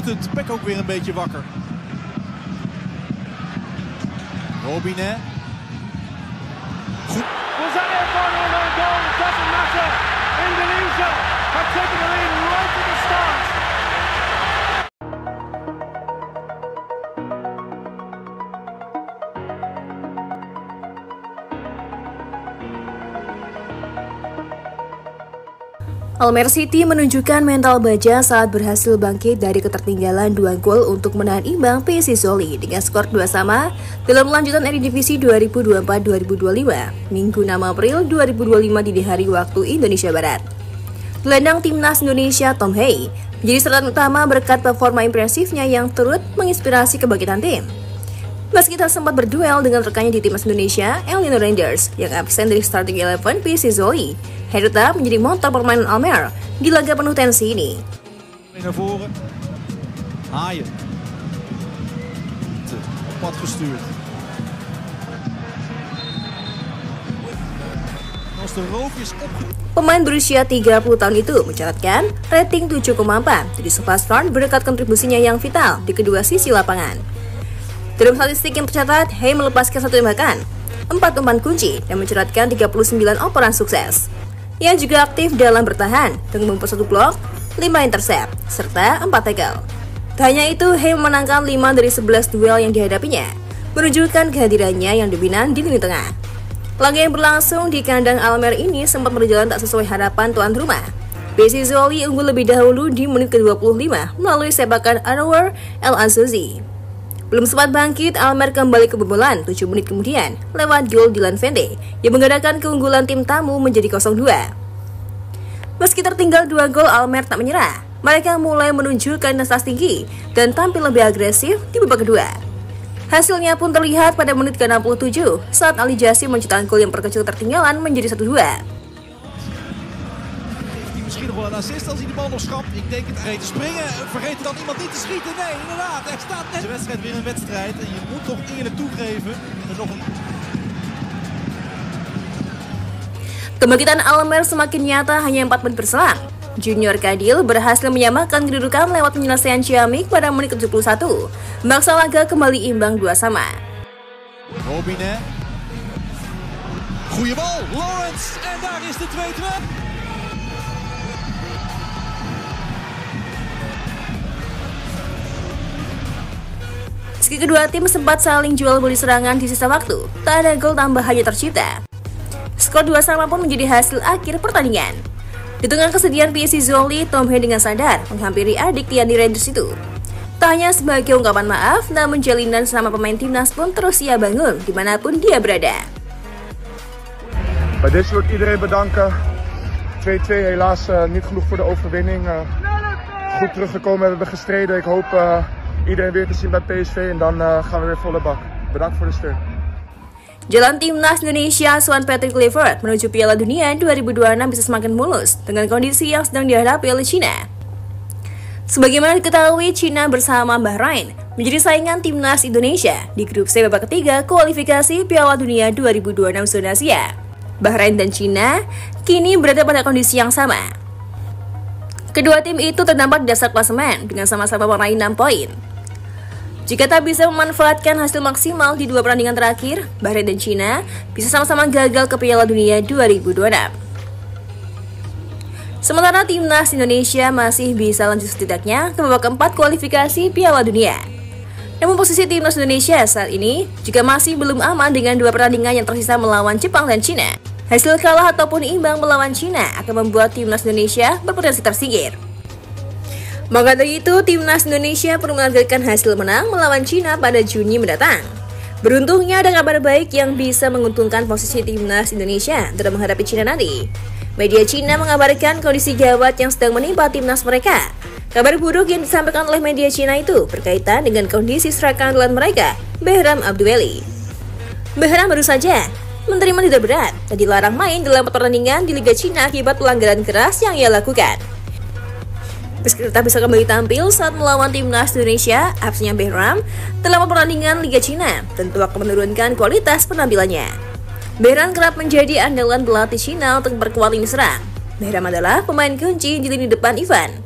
het Pek ook weer een beetje wakker. Robinet. Goed. Was that their final and goal? It doesn't matter. Indonesia have taken the lead right at the start. Almer City menunjukkan mental baja saat berhasil bangkit dari ketertinggalan 2 gol untuk menahan imbang PSSI Zwolle dengan skor 2-2 dalam lanjutan Eredivisie 2024-2025 Minggu 6 April 2025 dini hari waktu Indonesia Barat. Gelandang timnas Indonesia Tom Hey menjadi sorotan utama berkat performa impresifnya yang turut menginspirasi kebangkitan tim. Meski tak sempat berduel dengan rekannya di timnas Indonesia, El Niño Rangers yang absen dari starting 11 PSSI Zwolle, hij tetap menjadi motor permainan Almer di laga penuh tensi ini. Naar voren. Haaien. Op pad gestuurd. Als de rookjes Pemain berusia 30 tahun itu mencatatkan rating 7,4 jadi superstar berkat kontribusinya yang vital di kedua sisi lapangan. Dalam statistik yang tercatat, Hey melepaskan 1 tembakan, 4 umpan kunci, dan menceratkan 39 operan sukses. Ia juga aktif dalam bertahan dengan membuat 1 blok, 5 intercept, serta 4 tackle. Tak hanya itu, Hey memenangkan 5 dari 11 duel yang dihadapinya, menunjukkan kehadirannya yang dominan di lini tengah. Laga yang berlangsung di kandang Almer ini sempat berjalan tak sesuai harapan tuan rumah. PSSI Zwolle unggul lebih dahulu di menit ke-25 melalui sepakan Anwar El Azzouzi. Belum sempat bangkit, Almer kembali kebobolan 7 menit kemudian lewat gol Dylan Vende yang menggandakan keunggulan tim tamu menjadi 0-2. Meski tertinggal 2 gol, Almer tak menyerah. Mereka mulai menunjukkan intensitas tinggi dan tampil lebih agresif di babak kedua. Hasilnya pun terlihat pada menit ke-67 saat Ali Jassim mencetak gol yang perkecil ketertinggalan menjadi 1-2. misschien nog wel een assist als hij de bal nog schapt. Ik denk het te springen. Vergeet dan iemand niet te schieten. Nee, inderdaad. Er staat net. De wedstrijd weer een wedstrijd. En je moet toch eerlijk toegeven. En nog een... Kebangkitan Almer semakin nyata hanya 4 menit berselang. Junior Kadil berhasil menyamakan kedudukan lewat penyelesaian Ciamik pada menit ke-71. Maksa laga kembali imbang 2-2. Robinet. Goeie bal, Lawrence. En daar is de 2-2. Meski kedua tim sempat saling jual beli serangan di sisa waktu, tak ada gol tambahannya tercipta. Skor 2-2 pun menjadi hasil akhir pertandingan. Di tengah kesedihan PSSI Zwolle, Tom Hey dengan sadar menghampiri adik Tiandi Rangers itu. Tak hanya sebagai ungkapan maaf, namun jalinan sama pemain timnas pun terus ia bangun dimanapun dia berada. Bij dit wil ik iedereen bedanken. 2-2 helaas niet genoeg voor de overwinning. Goed teruggekomen, hebben we gestreden. Ik hoop iedereen weer te zien bij PSV en dan gaan we weer volle bak. Bedankt voor de steun. Jalan timnas Indonesia Swan Patrick Kluivert menuju Piala Dunia 2026 bisa semakin mulus dengan kondisi yang sedang dihadapi oleh Cina. Sebagaimana diketahui, Cina bersama Bahrain menjadi saingan timnas Indonesia di grup C babak ketiga kualifikasi Piala Dunia 2026 zona Asia. Bahrain dan Cina kini berada pada kondisi yang sama. Kedua tim itu terdapat di dasar klasemen dengan sama-sama meraih 6 poin. Jika tak bisa memanfaatkan hasil maksimal di 2 pertandingan terakhir, Bahrain dan Cina bisa sama-sama gagal ke Piala Dunia 2026. Sementara timnas Indonesia masih bisa lanjut setidaknya ke babak keempat kualifikasi Piala Dunia. Namun posisi timnas Indonesia saat ini juga masih belum aman dengan 2 pertandingan yang tersisa melawan Jepang dan Cina. Hasil kalah ataupun imbang melawan Cina akan membuat timnas Indonesia berpotensi tersingkir. Maka dari itu, timnas Indonesia perlu menargetkan hasil menang melawan Cina pada Juni mendatang. Beruntungnya ada kabar baik yang bisa menguntungkan posisi timnas Indonesia dalam menghadapi Cina nanti. Media Cina mengabarkan kondisi gawat yang sedang menimpa timnas mereka. Kabar buruk yang disampaikan oleh media Cina itu berkaitan dengan kondisi striker andalan mereka, Behram Abdueli. Behram baru saja menerima tidak berat dan dilarang main dalam pertandingan di Liga Cina akibat pelanggaran keras yang ia lakukan. Meski tetap bisa kembali tampil saat melawan timnas Indonesia, absennya Behram dalam pertandingan Liga Cina tentu akan menurunkan kualitas penampilannya. Behram kerap menjadi andalan pelatih Cina untuk memperkuat lini serang. Behram adalah pemain kunci di lini depan Ivan.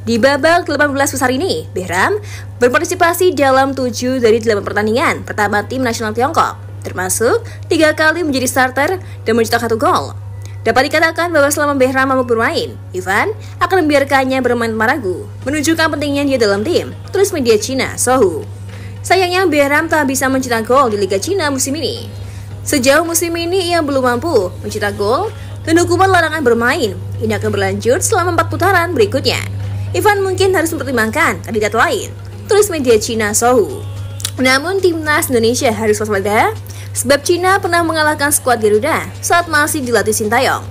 Di babak 18 besar ini, Behram berpartisipasi dalam 7 dari 8 pertandingan pertama tim nasional Tiongkok, termasuk 3 kali menjadi starter dan mencetak 1 gol. Dapat dikatakan bahwa selama Behram mampu bermain, Ivan akan membiarkannya bermain tanpa ragu, menunjukkan pentingnya dia dalam tim, tulis media Cina Sohu. Sayangnya Behram tak bisa mencetak gol di Liga Cina musim ini. Sejauh musim ini ia belum mampu mencetak gol dan hukuman larangan bermain ini akan berlanjut selama 4 putaran berikutnya. Ivan mungkin harus mempertimbangkan kandidat lain, tulis media Cina Sohu. Namun timnas Indonesia harus waspada sebab Cina pernah mengalahkan skuad Garuda saat masih dilatih Sintayong.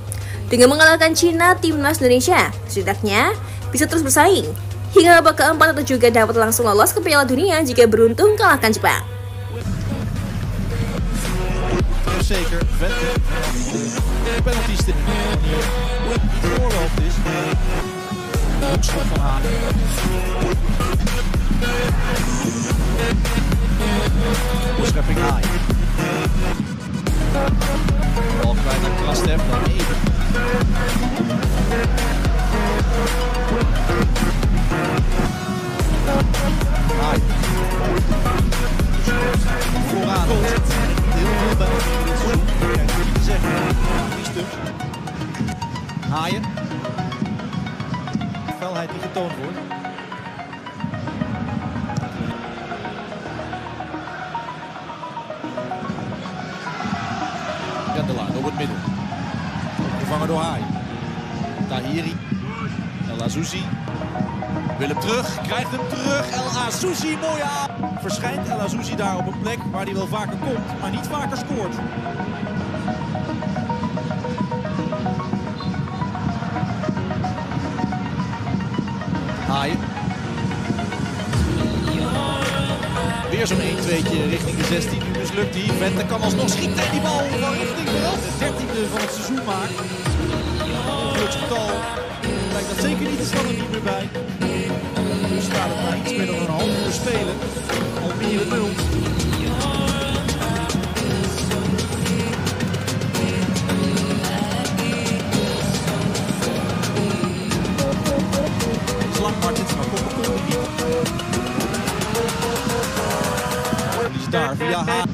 Dengan mengalahkan Cina, timnas Indonesia setidaknya bisa terus bersaing hingga babak keempat atau juga dapat langsung lolos ke Piala Dunia jika beruntung kalahkan Jepang. Zeker, Vente. Penalties te manier voorloopt is. Hoekschop van Hanen. Schepping Haai. Bal kwijt naar Krastev, dan even. Haai. Vooraan. Heel veel bij ons in dit seizoen. Kijk, niet te zeggen. Die stuk. Haaien. Felheid die getoond wordt. Kandelaar op het midden. Opgevangen door Haai. Tahiri. El Azuzi. Wil hem terug, krijgt hem terug. El Azuzi, mooie aan. Verschijnt El Azuzi daar op een plek waar hij wel vaker komt, maar niet vaker scoort. Haaien. Weer zo'n 1-2'tje richting de 16. Nu mislukt hij. Vente kan alsnog schieten en die bal van richting de 13e van het seizoen maakt. Geluksgetal lijkt dat zeker niet, er staat er niet meer bij. Nu staat het na iets meer dan een half uur spelen. Almere 0. Slag Martins, maar Koppen komt er niet. Die is daar via Haan.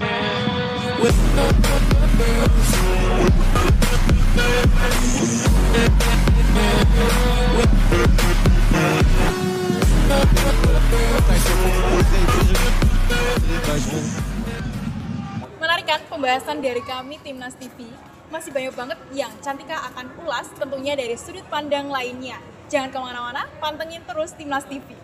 Menarik kan pembahasan dari kami Timnas TV. Masih banyak banget yang Cantika akan ulas tentunya dari sudut pandang lainnya. Jangan kemana-mana, pantengin terus Timnas TV.